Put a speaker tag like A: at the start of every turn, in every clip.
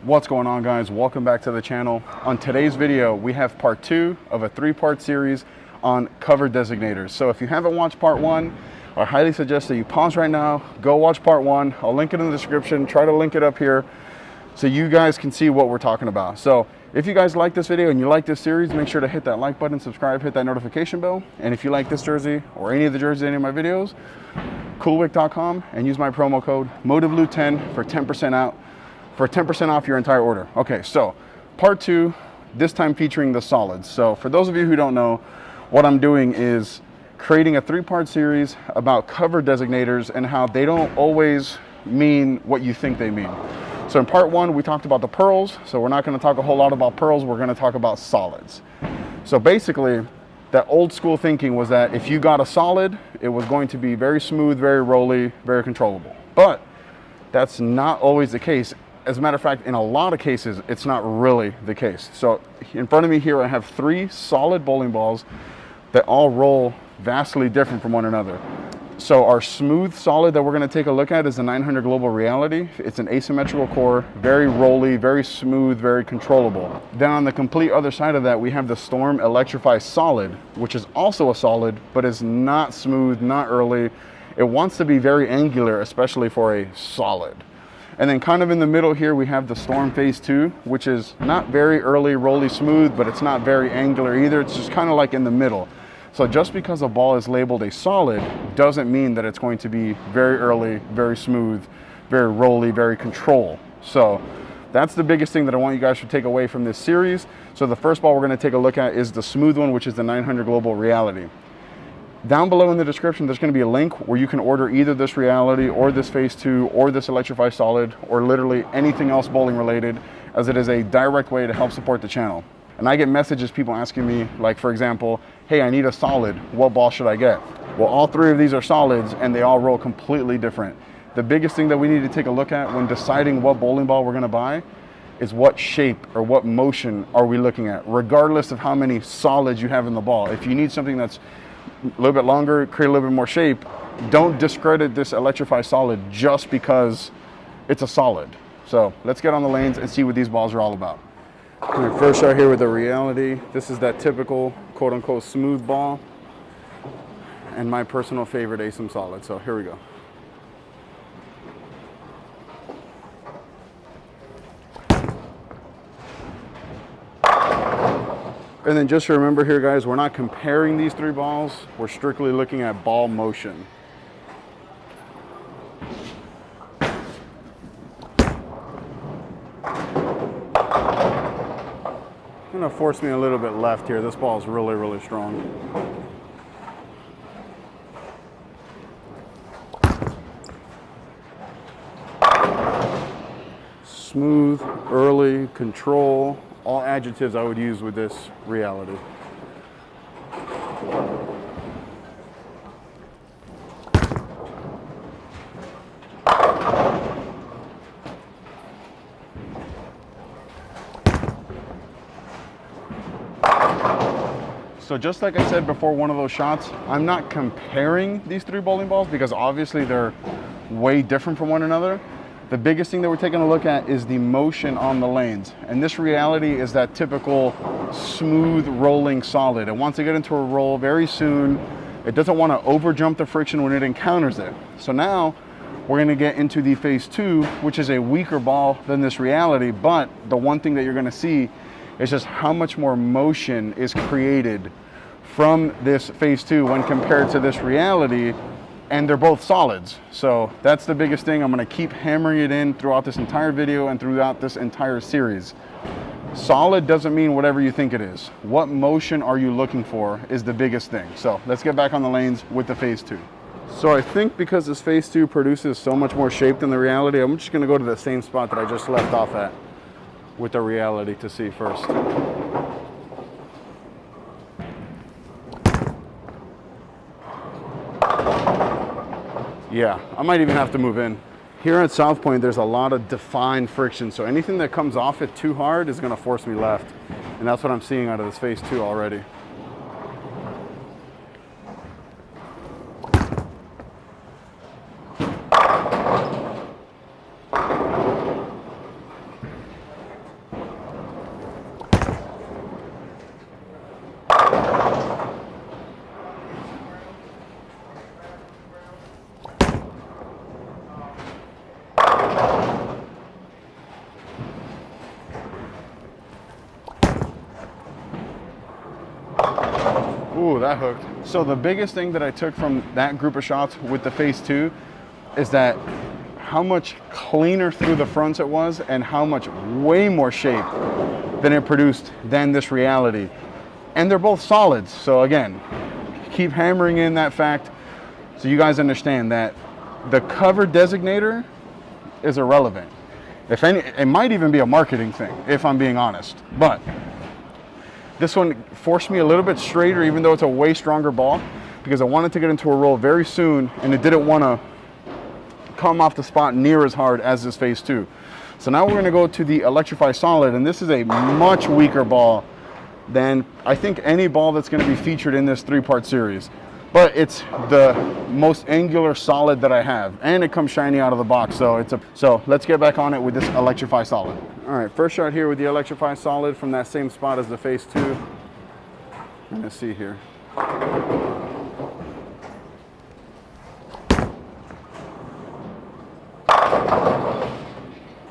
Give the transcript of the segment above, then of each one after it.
A: What's going on, guys? Welcome back to the channel. On today's video, we have part 2 of a 3-part series on cover designators. So if you haven't watched part 1, I highly suggest that you pause right now, go watch part 1. I'll link it in the description, try to link it up here so you guys can see what we're talking about. So if you guys like this video and you like this series, make sure to hit that like button, subscribe, hit that notification bell. And if you like this jersey or any of the jerseys in any of my videos, coolwick.com and use my promo code MOTIVEBLUE10 for 10% off your entire order. Okay, so part 2, this time featuring the solids. So for those of you who don't know, what I'm doing is creating a 3-part series about cover designators and how they don't always mean what you think they mean. So in part 1, we talked about the pearls. So we're not going to talk a whole lot about pearls. We're going to talk about solids. So basically, that old school thinking was that if you got a solid, it was going to be very smooth, very rolly, very controllable. But that's not always the case. As a matter of fact, in a lot of cases, it's not really the case. So in front of me here, I have 3 solid bowling balls that all roll vastly different from one another. So our smooth solid that we're going to take a look at is the 900 Global Reality. It's an asymmetrical core, very rolly, very smooth, very controllable. Then on the complete other side of that, we have the Storm Electrify solid, which is also a solid, but is not smooth, not early. It wants to be very angular, especially for a solid. And then kind of in the middle here, we have the Storm Phase 2, which is not very early, rolly, smooth, but it's not very angular either. It's just kind of like in the middle. So just because a ball is labeled a solid doesn't mean that it's going to be very early, very smooth, very rolly, very control. So that's the biggest thing that I want you guys to take away from this series. So the first ball we're going to take a look at is the smooth one, which is the 900 Global Reality. Down below in the description, there's going to be a link where you can order either this Reality or this Phase 2 or this Electrify solid or literally anything else bowling related, as it is a direct way to help support the channel. And I get messages, people asking me, like for example, hey, I need a solid, what ball should I get? Well, all 3 of these are solids and they all roll completely different. The biggest thing that we need to take a look at when deciding what bowling ball we're going to buy is what shape or what motion are we looking at, regardless of how many solids you have in the ball. If you need something that's a little bit longer, create a little bit more shape, don't discredit this Electrify solid just because it's a solid. So let's get on the lanes and see what these balls are all about. We first start here with the Reality. This is that typical quote unquote smooth ball and my personal favorite ASIM solid. So here we go. And then just remember here, guys, we're not comparing these 3 balls. We're strictly looking at ball motion. Gonna force me a little bit left here. This ball is really, really strong. Smooth, early, control. All adjectives I would use with this Reality. So just like I said before one of those shots, I'm not comparing these 3 bowling balls because obviously they're way different from one another. The biggest thing that we're taking a look at is the motion on the lanes. And this Reality is that typical smooth rolling solid. It wants to get into a roll very soon. It doesn't want to over jump the friction when it encounters it. So now we're going to get into the Phase 2, which is a weaker ball than this Reality. But the one thing that you're going to see is just how much more motion is created from this Phase 2 when compared to this Reality. And they're both solids. So that's the biggest thing. I'm gonna keep hammering it in throughout this entire video and throughout this entire series. Solid doesn't mean whatever you think it is. What motion are you looking for is the biggest thing. So let's get back on the lanes with the Phase 2. So I think because this Phase 2 produces so much more shape than the Reality, I'm just gonna go to the same spot that I just left off at with the Reality to see first. Yeah, I might even have to move in. Here at South Point, there's a lot of defined friction, so anything that comes off it too hard is gonna force me left. And that's what I'm seeing out of this Phase 2 already. Ooh, that hooked. So the biggest thing that I took from that group of shots with the Phase 2 is that how much cleaner through the fronts it was and how much way more shape than it produced than this reality. And they're both solids. So again, keep hammering in that fact so you guys understand that the cover designator is irrelevant. If any, it might even be a marketing thing, if I'm being honest. But this one forced me a little bit straighter, even though it's a way stronger ball, because I wanted to get into a roll very soon, and it didn't want to come off the spot near as hard as this Phase 2. So now we're going to go to the Electrify Solid, and this is a much weaker ball than I think any ball that's going to be featured in this 3-part series. But it's the most angular solid that I have, and it comes shiny out of the box. So let's get back on it with this Electrify Solid. All right, first shot here with the Electrify Solid from that same spot as the Phase 2. Let's see here.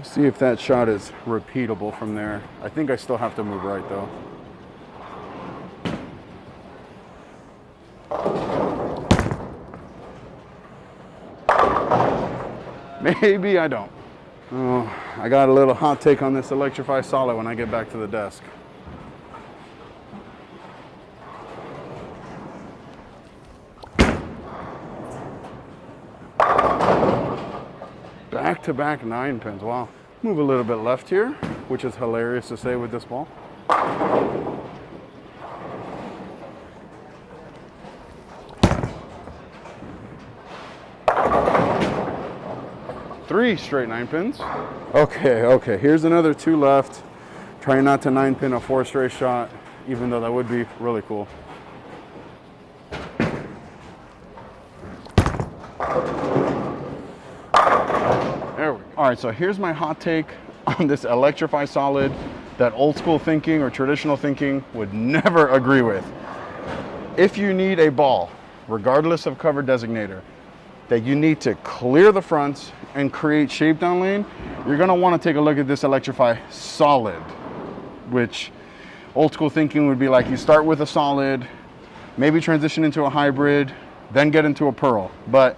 A: See if that shot is repeatable from there. I think I still have to move right though. Maybe I don't. Oh, I got a little hot take on this Electrify Solid when I get back to the desk. Back-to-back 9 pins, wow. Move a little bit left here, which is hilarious to say with this ball. 3 straight 9 pins. Okay, here's another 2 left. Trying not to 9 pin a 4 straight shot, even though that would be really cool. There we go. All right, so here's my hot take on this Electrify Solid that old school thinking or traditional thinking would never agree with. If you need a ball, regardless of cover designator, that you need to clear the fronts and create shape down lane, you're gonna wanna take a look at this Electrify Solid, which old school thinking would be like you start with a solid, maybe transition into a hybrid, then get into a pearl. But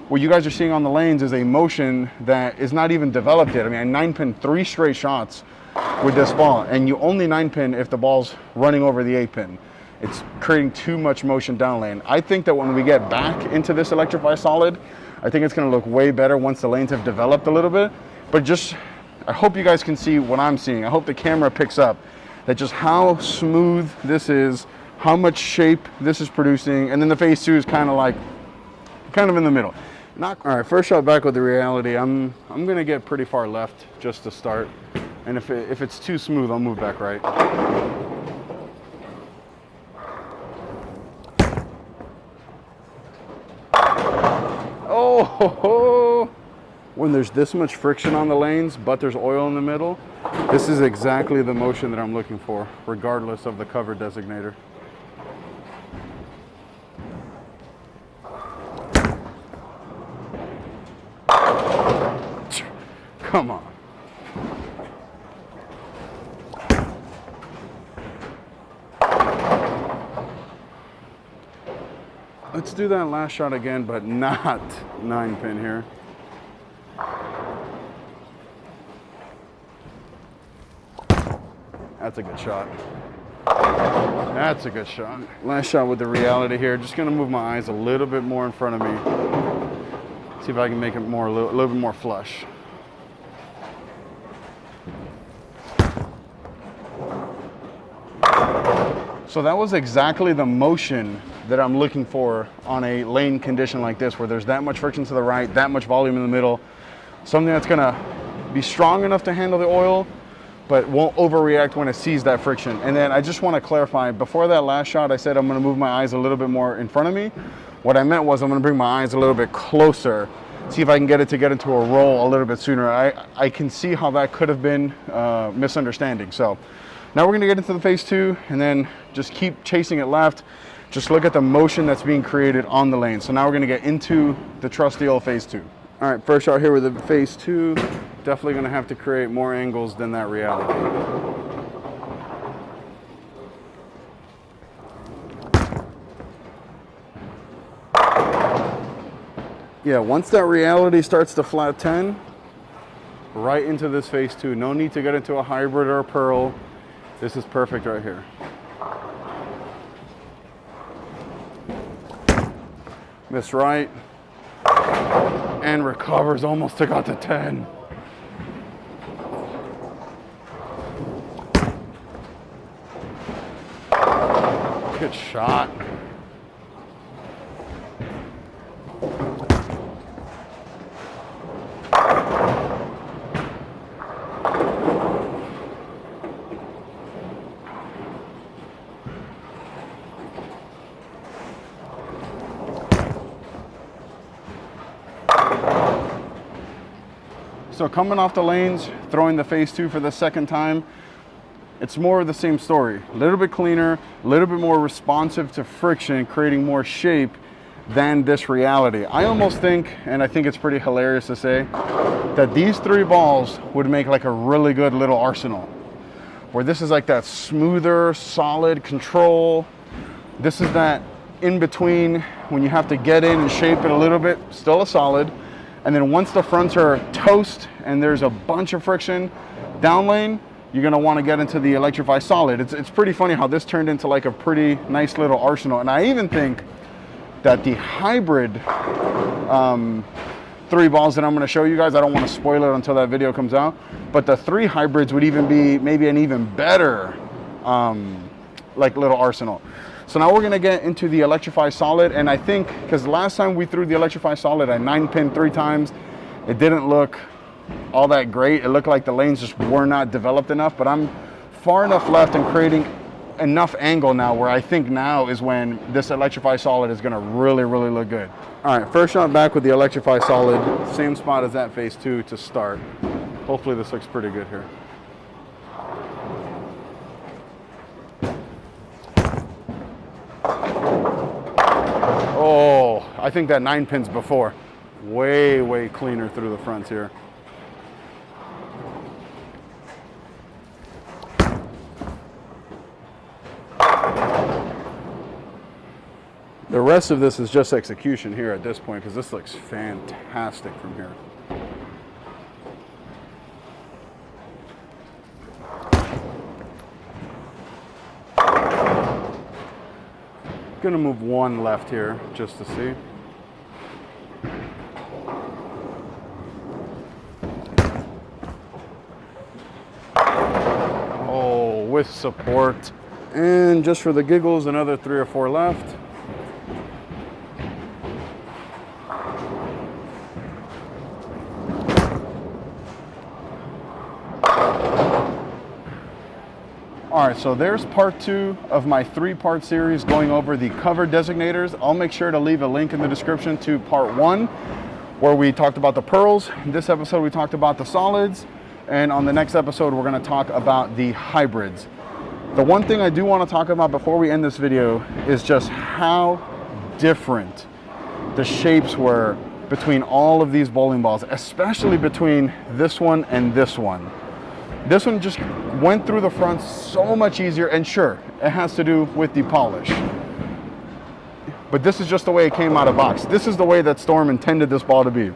A: what you guys are seeing on the lanes is a motion that is not even developed yet. I mean, I 9-pin 3 straight shots with this ball, and you only 9-pin if the ball's running over the 8-pin. It's creating too much motion down lane. I think that when we get back into this Electrify Solid, I think it's gonna look way better once the lanes have developed a little bit. But just, I hope you guys can see what I'm seeing. I hope the camera picks up that just how smooth this is, how much shape this is producing, and then the Phase 2 is kind of in the middle. All right, first shot back with the reality. I'm gonna get pretty far left just to start. And if it's too smooth, I'll move back right. Oh, when there's this much friction on the lanes, but there's oil in the middle, this is exactly the motion that I'm looking for, regardless of the cover designator. Come on. Let's do that last shot again, but not 9-pin here. That's a good shot. That's a good shot. Last shot with the reality here. Just gonna move my eyes a little bit more in front of me. See if I can make it a little bit more flush. So that was exactly the motion that I'm looking for on a lane condition like this, where there's that much friction to the right, that much volume in the middle. Something that's gonna be strong enough to handle the oil, but won't overreact when it sees that friction. And then I just wanna clarify, before that last shot, I said I'm gonna move my eyes a little bit more in front of me. What I meant was I'm gonna bring my eyes a little bit closer, see if I can get it to get into a roll a little bit sooner. I can see how that could have been misunderstanding. So now we're gonna get into the Phase 2 and then just keep chasing it left. Just look at the motion that's being created on the lane. So now we're gonna get into the trusty old Phase 2. All right, first shot here with the Phase 2. Definitely gonna have to create more angles than that reality. Yeah, once that reality starts to flat 10, right into this phase 2. No need to get into a hybrid or a pearl. This is perfect right here. Missed right, and recovers, almost took out to 10. Good shot. So coming off the lanes, throwing the phase 2 for the second time, it's more of the same story. A little bit cleaner, a little bit more responsive to friction, creating more shape than this reality. I almost think, and I think it's pretty hilarious to say, that these 3 balls would make like a really good little arsenal. Where this is like that smoother, solid control. This is that in between when you have to get in and shape it a little bit, still a solid. And then once the fronts are toast and there's a bunch of friction down lane, you're gonna wanna get into the Electrify solid. It's pretty funny how this turned into like a pretty nice little arsenal. And I even think that the hybrid 3 balls that I'm gonna show you guys, I don't wanna spoil it until that video comes out, but the 3 hybrids would even be maybe an even better like little arsenal. So now we're gonna get into the Electrify solid, and I think, because last time we threw the Electrify solid at 9-pin 3 times, it didn't look all that great. It looked like the lanes just were not developed enough, but I'm far enough left and creating enough angle now where I think now is when this Electrify solid is gonna really, really look good. All right, first shot back with the Electrify solid, same spot as that phase 2 to start. Hopefully this looks pretty good here. Oh, I think that 9 pins before. Way, way cleaner through the fronts here. The rest of this is just execution here at this point, because this looks fantastic from here. Gonna move 1 left here just to see. Oh, with support. And just for the giggles, another 3 or 4 left. All right, so there's part 2 of my 3-part series going over the cover designators. I'll make sure to leave a link in the description to part 1, where we talked about the pearls. In this episode, we talked about the solids. And on the next episode, we're gonna talk about the hybrids. The one thing I do wanna talk about before we end this video is just how different the shapes were between all of these bowling balls, especially between this one and this one. This one just went through the front so much easier, and sure, it has to do with the polish. But this is just the way it came out of box. This is the way that Storm intended this ball to be.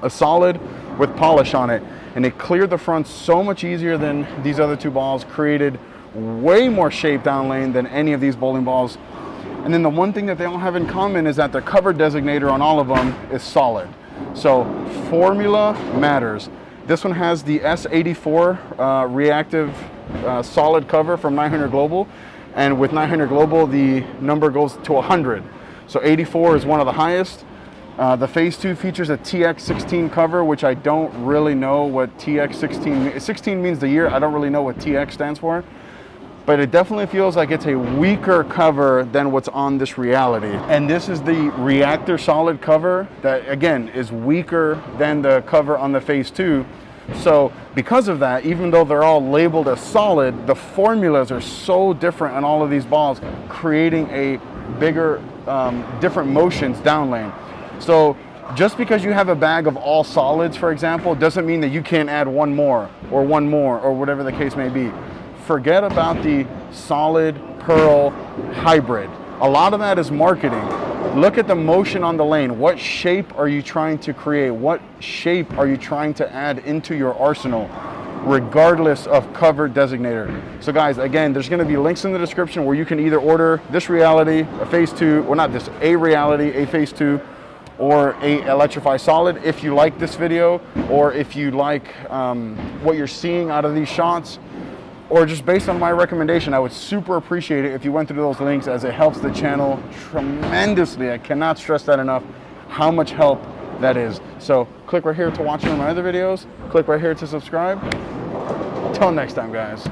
A: A solid with polish on it, and it cleared the front so much easier than these other 2 balls, created way more shape down lane than any of these bowling balls. And then the one thing that they all have in common is that the cover designator on all of them is solid. So formula matters. This one has the S84 reactive solid cover from 900 Global. And with 900 Global, the number goes to 100. So 84 is one of the highest. The phase 2 features a TX16 cover, which I don't really know what TX16 means. 16 means the year. I don't really know what TX stands for. But it definitely feels like it's a weaker cover than what's on this reality. And this is the reactor solid cover that, again, is weaker than the cover on the phase 2. So because of that, even though they're all labeled as solid, the formulas are so different on all of these balls, creating a bigger, different motions down lane. So just because you have a bag of all solids, for example, doesn't mean that you can't add one more, or whatever the case may be. Forget about the solid pearl hybrid. A lot of that is marketing. Look at the motion on the lane. What shape are you trying to create? What shape are you trying to add into your arsenal, regardless of cover designator? So guys, again, there's gonna be links in the description where you can either order this Reality, a Phase 2, or not this, a Reality, a Phase 2, or a Electrify Solid if you like this video, or if you like what you're seeing out of these shots, or just based on my recommendation. I would super appreciate it if you went through those links, as it helps the channel tremendously. I cannot stress that enough, how much help that is. So click right here to watch one of my other videos. Click right here to subscribe. Till next time, guys.